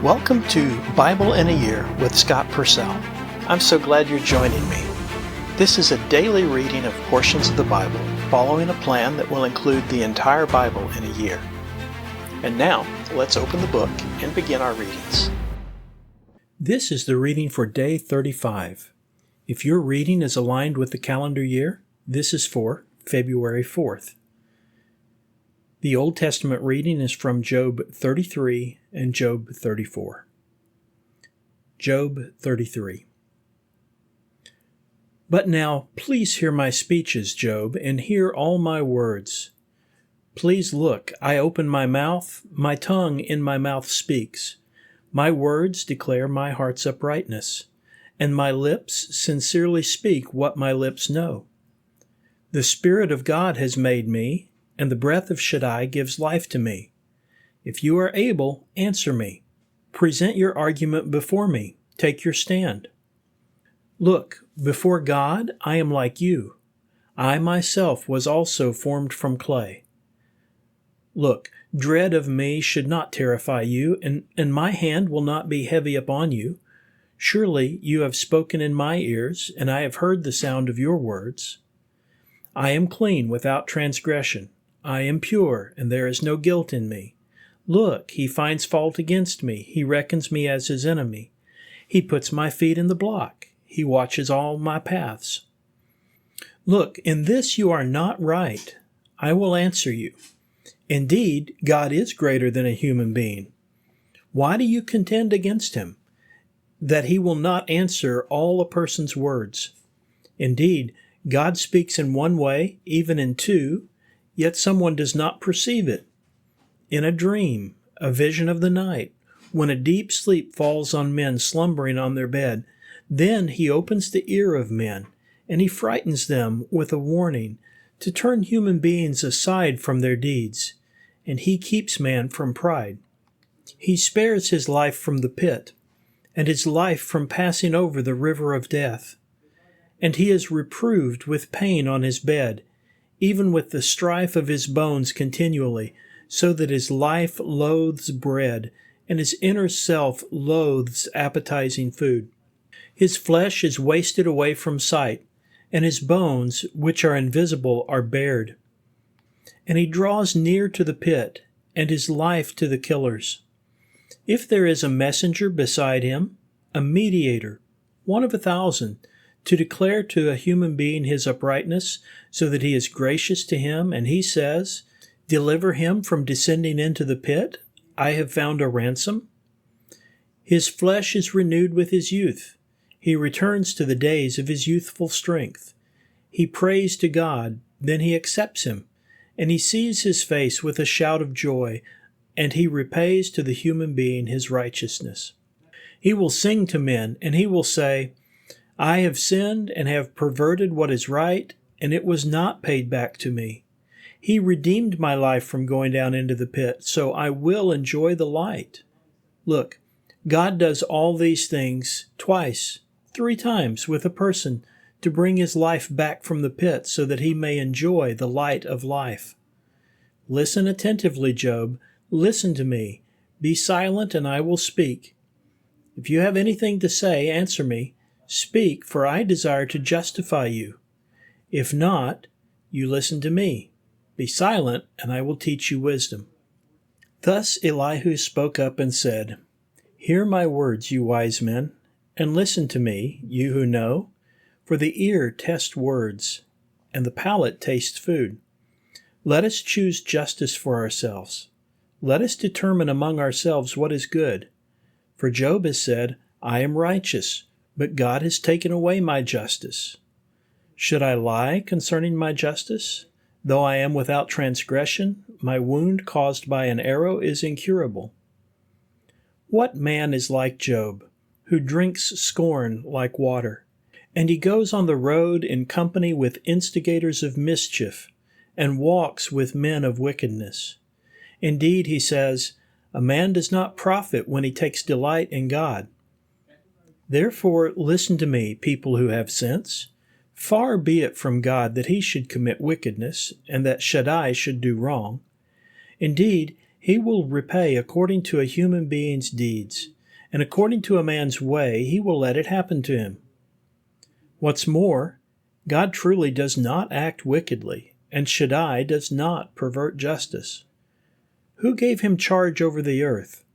Welcome to Bible in a Year with Scott Purcell. I'm so glad you're joining me. This is a daily reading of portions of the Bible, following a plan that will include the entire Bible in a year. And now, let's open the book and begin our readings. This is the reading for day 35. If your reading is aligned with the calendar year, this is for February 4th. The Old Testament reading is from Job 33 and Job 34. Job 33. But now, please hear my speeches, Job, and hear all my words. Please look, I open my mouth, my tongue in my mouth speaks. My words declare my heart's uprightness, and my lips sincerely speak what my lips know. The Spirit of God has made me, and the breath of Shaddai gives life to me. If you are able, answer me. Present your argument before me. Take your stand. Look, before God I am like you. I myself was also formed from clay. Look, dread of me should not terrify you, and my hand will not be heavy upon you. Surely you have spoken in my ears, and I have heard the sound of your words. I am clean without transgression. I am pure, and there is no guilt in me. Look, he finds fault against me. He reckons me as his enemy. He puts my feet in the block. He watches all my paths. Look, in this you are not right. I will answer you. Indeed, God is greater than a human being. Why do you contend against him, that he will not answer all a person's words? Indeed, God speaks in one way, even in two, yet someone does not perceive it. In a dream, a vision of the night, when a deep sleep falls on men slumbering on their bed, then he opens the ear of men, and he frightens them with a warning to turn human beings aside from their deeds, and he keeps man from pride. He spares his life from the pit, and his life from passing over the river of death. And he is reproved with pain on his bed, even with the strife of his bones continually, so that his life loathes bread, and his inner self loathes appetizing food. His flesh is wasted away from sight, and his bones, which are invisible, are bared. And he draws near to the pit, and his life to the killers. If there is a messenger beside him, a mediator, one of 1,000, to declare to a human being his uprightness, so that he is gracious to him, and he says, deliver him from descending into the pit, I have found a ransom. His flesh is renewed with his youth. He returns to the days of his youthful strength. He prays to God, then he accepts him, and he sees his face with a shout of joy, and he repays to the human being his righteousness. He will sing to men, and he will say, I have sinned and have perverted what is right, and it was not paid back to me. He redeemed my life from going down into the pit, so I will enjoy the light. Look, God does all these things twice, 3 times with a person to bring his life back from the pit so that he may enjoy the light of life. Listen attentively, Job. Listen to me. Be silent, and I will speak. If you have anything to say, answer me. Speak, for I desire to justify you. If not, you listen to me. Be silent, and I will teach you wisdom. Thus Elihu spoke up and said, Hear my words, you wise men, and listen to me, you who know, for the ear tests words, and the palate tastes food. Let us choose justice for ourselves. Let us determine among ourselves what is good. For Job has said, I am righteous, but God has taken away my justice. Should I lie concerning my justice? Though I am without transgression, my wound caused by an arrow is incurable. What man is like Job, who drinks scorn like water? And he goes on the road in company with instigators of mischief, and walks with men of wickedness. Indeed, he says, a man does not profit when he takes delight in God. Therefore, listen to me, people who have sense. Far be it from God that he should commit wickedness, and that Shaddai should do wrong. Indeed, He will repay according to a human being's deeds, and according to a man's way, he will let it happen to him. What's more, God truly does not act wickedly, and Shaddai does not pervert justice. Who gave him charge over the earth,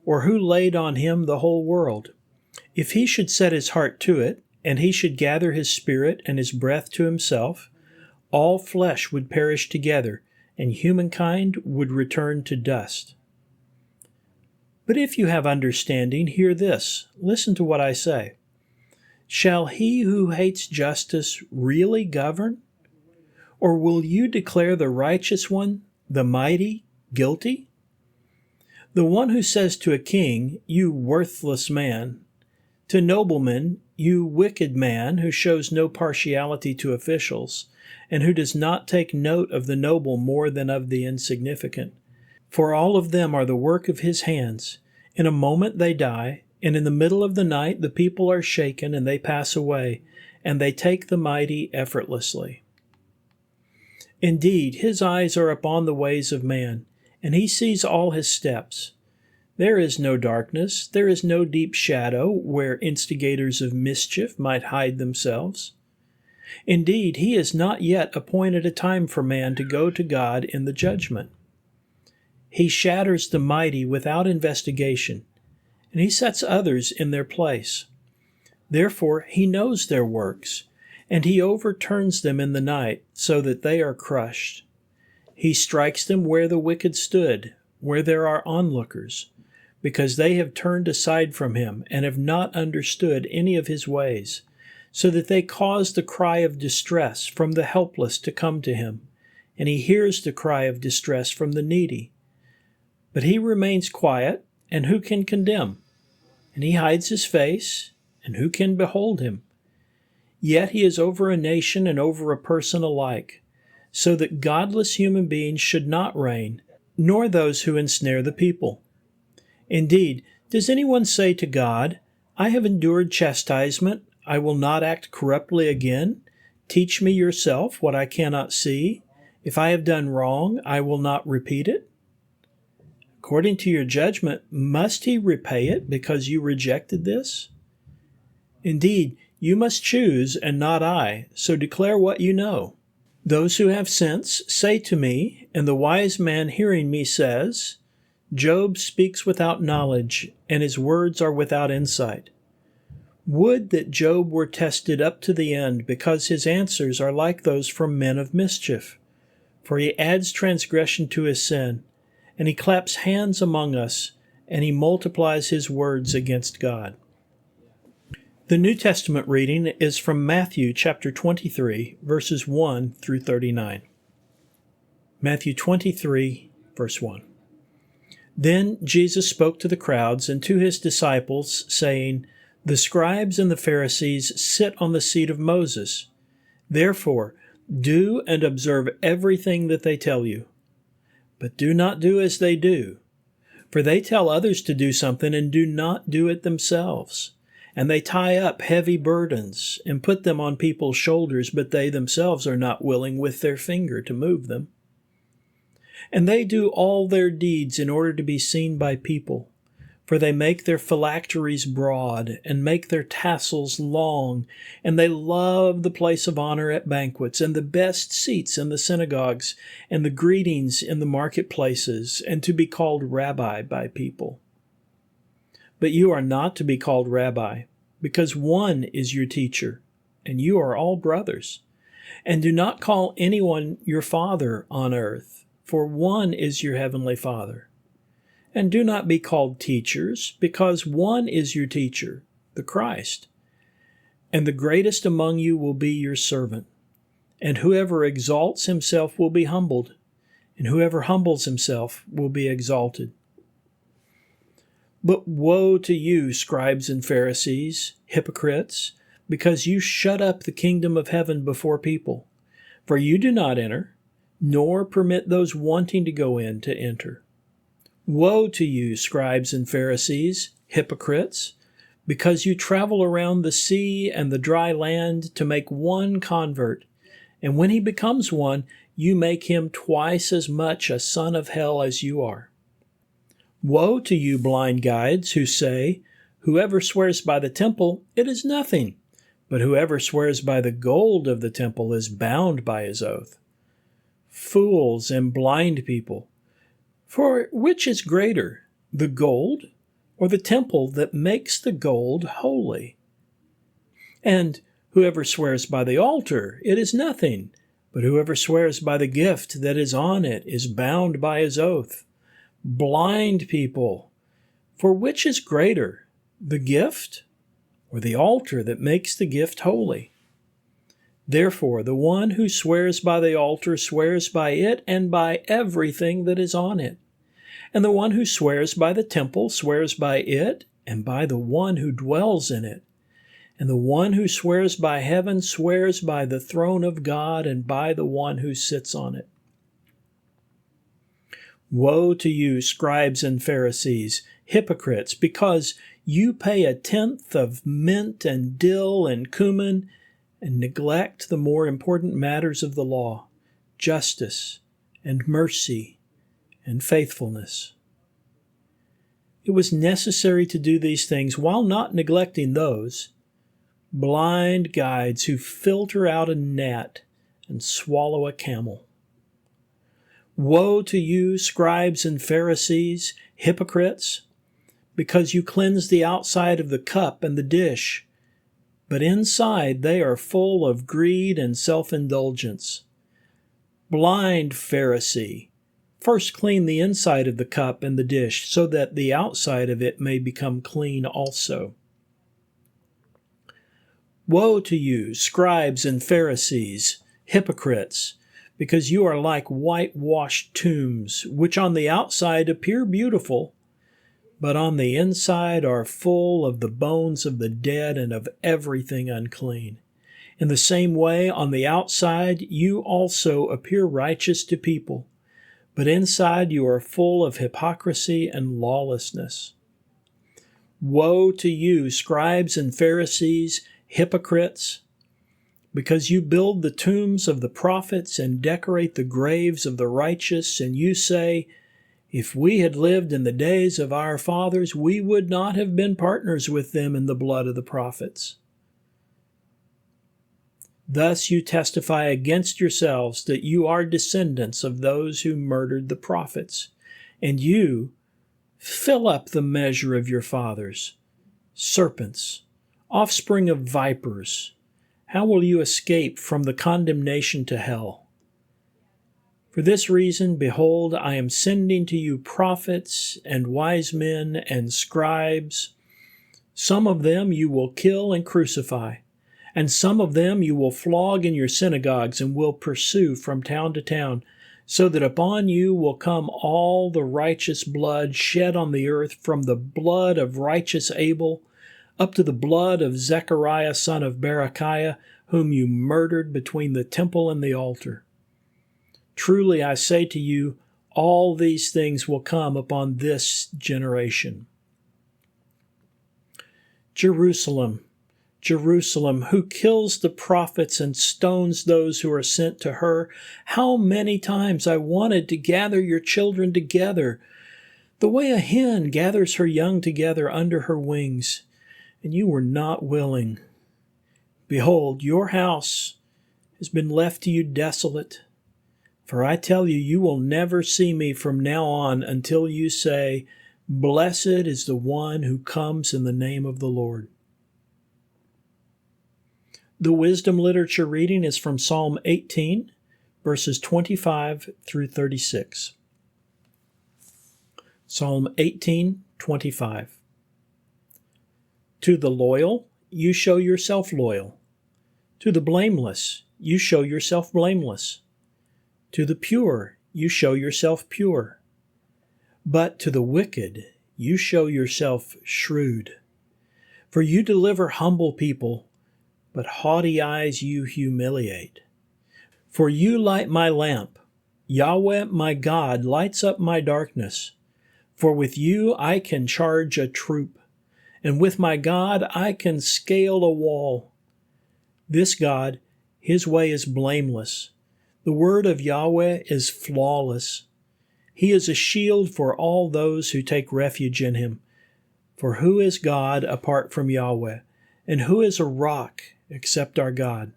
or who laid on him the whole world? If he should set his heart to it, and he should gather his spirit and his breath to himself, all flesh would perish together, and humankind would return to dust. But if you have understanding, hear this. Listen to what I say. Shall he who hates justice really govern? Or will you declare the righteous one, the mighty, guilty? The one who says to a king, "You worthless man," to noblemen, "You wicked man," who shows no partiality to officials, and who does not take note of the noble more than of the insignificant. For all of them are the work of his hands. In a moment they die, and in the middle of the night the people are shaken, and they pass away, and they take the mighty effortlessly. Indeed, his eyes are upon the ways of man, and he sees all his steps. There is no darkness, there is no deep shadow where instigators of mischief might hide themselves. Indeed, he has not yet appointed a time for man to go to God in the judgment. He shatters the mighty without investigation, and he sets others in their place. Therefore, he knows their works, and he overturns them in the night, so that they are crushed. He strikes them where the wicked stood, where there are onlookers, because they have turned aside from him and have not understood any of his ways, so that they cause the cry of distress from the helpless to come to him, and he hears the cry of distress from the needy. But he remains quiet, and who can condemn? And he hides his face, and who can behold him? Yet he is over a nation and over a person alike, so that godless human beings should not reign, nor those who ensnare the people. Indeed, does anyone say to God, "I have endured chastisement, I will not act corruptly again. Teach me yourself what I cannot see. If I have done wrong, I will not repeat it"? According to your judgment, must he repay it because you rejected this? Indeed, you must choose and not I, so declare what you know. Those who have sense say to me, and the wise man hearing me says, "Job speaks without knowledge, and his words are without insight." Would that Job were tested up to the end, because his answers are like those from men of mischief. For he adds transgression to his sin, and he claps hands among us, and he multiplies his words against God. The New Testament reading is from Matthew chapter 23, verses 1 through 39. Matthew 23, verse 1. Then Jesus spoke to the crowds and to his disciples, saying, "The scribes and the Pharisees sit on the seat of Moses. Therefore, do and observe everything that they tell you. But do not do as they do, for they tell others to do something and do not do it themselves. And they tie up heavy burdens and put them on people's shoulders, but they themselves are not willing with their finger to move them. And they do all their deeds in order to be seen by people. For they make their phylacteries broad and make their tassels long, and they love the place of honor at banquets, and the best seats in the synagogues, and the greetings in the marketplaces, and to be called rabbi by people. But you are not to be called rabbi, because one is your teacher, and you are all brothers. And do not call anyone your father on earth, for one is your heavenly Father. And do not be called teachers, because one is your teacher, the Christ. And the greatest among you will be your servant. And whoever exalts himself will be humbled, and whoever humbles himself will be exalted. But woe to you, scribes and Pharisees, hypocrites, because you shut up the kingdom of heaven before people. For you do not enter, nor permit those wanting to go in to enter. Woe to you, scribes and Pharisees, hypocrites, because you travel around the sea and the dry land to make one convert, and when he becomes one, you make him twice as much a son of hell as you are. Woe to you, blind guides, who say, "Whoever swears by the temple, it is nothing, but whoever swears by the gold of the temple is bound by his oath." Fools and blind people! For which is greater, the gold or the temple that makes the gold holy? And whoever swears by the altar, it is nothing, but whoever swears by the gift that is on it is bound by his oath. Blind people! For which is greater, the gift or the altar that makes the gift holy? Therefore, the one who swears by the altar swears by it and by everything that is on it. And the one who swears by the temple swears by it and by the one who dwells in it. And the one who swears by heaven swears by the throne of God and by the one who sits on it. Woe to you, scribes and Pharisees, hypocrites, because you pay a tenth of mint and dill and cumin and neglect the more important matters of the law, justice and mercy and faithfulness. It was necessary to do these things while not neglecting those. Blind guides who filter out a gnat and swallow a camel. Woe to you, scribes and Pharisees, hypocrites, because you cleanse the outside of the cup and the dish, but inside they are full of greed and self-indulgence. Blind Pharisee, first clean the inside of the cup and the dish, so that the outside of it may become clean also. Woe to you, scribes and Pharisees, hypocrites, because you are like whitewashed tombs, which on the outside appear beautiful, but on the inside are full of the bones of the dead and of everything unclean. In the same way, on the outside you also appear righteous to people, but inside you are full of hypocrisy and lawlessness. Woe to you, scribes and Pharisees, hypocrites, because you build the tombs of the prophets and decorate the graves of the righteous, and you say, "If we had lived in the days of our fathers, we would not have been partners with them in the blood of the prophets." Thus you testify against yourselves that you are descendants of those who murdered the prophets, and you fill up the measure of your fathers. Serpents, offspring of vipers, how will you escape from the condemnation to hell? For this reason, behold, I am sending to you prophets and wise men and scribes. Some of them you will kill and crucify, and some of them you will flog in your synagogues and will pursue from town to town, so that upon you will come all the righteous blood shed on the earth, from the blood of righteous Abel up to the blood of Zechariah son of Berechiah, whom you murdered between the temple and the altar. Truly I say to you, all these things will come upon this generation. Jerusalem, Jerusalem, who kills the prophets and stones those who are sent to her, how many times I wanted to gather your children together, the way a hen gathers her young together under her wings, and you were not willing. Behold, your house has been left to you desolate. For I tell you, you will never see me from now on until you say, "Blessed is the one who comes in the name of the Lord." The wisdom literature reading is from Psalm 18, verses 25 through 36. Psalm 18:25. To the loyal, you show yourself loyal. To the blameless, you show yourself blameless. To the pure, you show yourself pure. But to the wicked, you show yourself shrewd. For you deliver humble people, but haughty eyes you humiliate. For you light my lamp. Yahweh, my God, lights up my darkness. For with you I can charge a troop, and with my God I can scale a wall. This God, his way is blameless. The word of Yahweh is flawless. He is a shield for all those who take refuge in him. For who is God apart from Yahweh? And who is a rock except our God?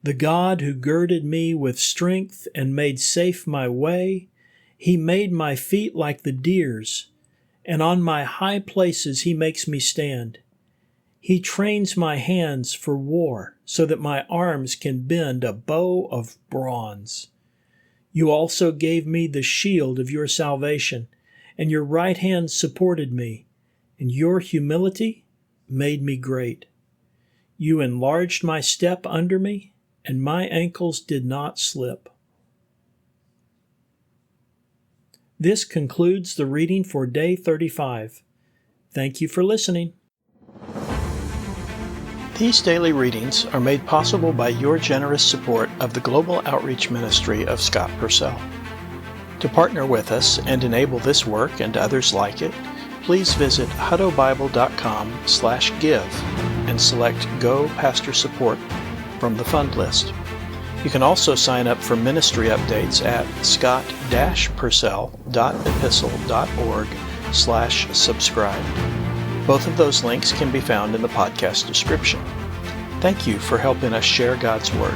The God who girded me with strength and made safe my way, he made my feet like the deer's, and on my high places he makes me stand. He trains my hands for war, so that my arms can bend a bow of bronze. You also gave me the shield of your salvation, and your right hand supported me, and your humility made me great. You enlarged my step under me, and my ankles did not slip. This concludes the reading for day 35. Thank you for listening. These daily readings are made possible by your generous support of the Global Outreach Ministry of Scott Purcell. To partner with us and enable this work and others like it, please visit huttobible.com/give and select Go Pastor Support from the fund list. You can also sign up for ministry updates at scott-purcell.epistle.org/subscribe. Both of those links can be found in the podcast description. Thank you for helping us share God's Word.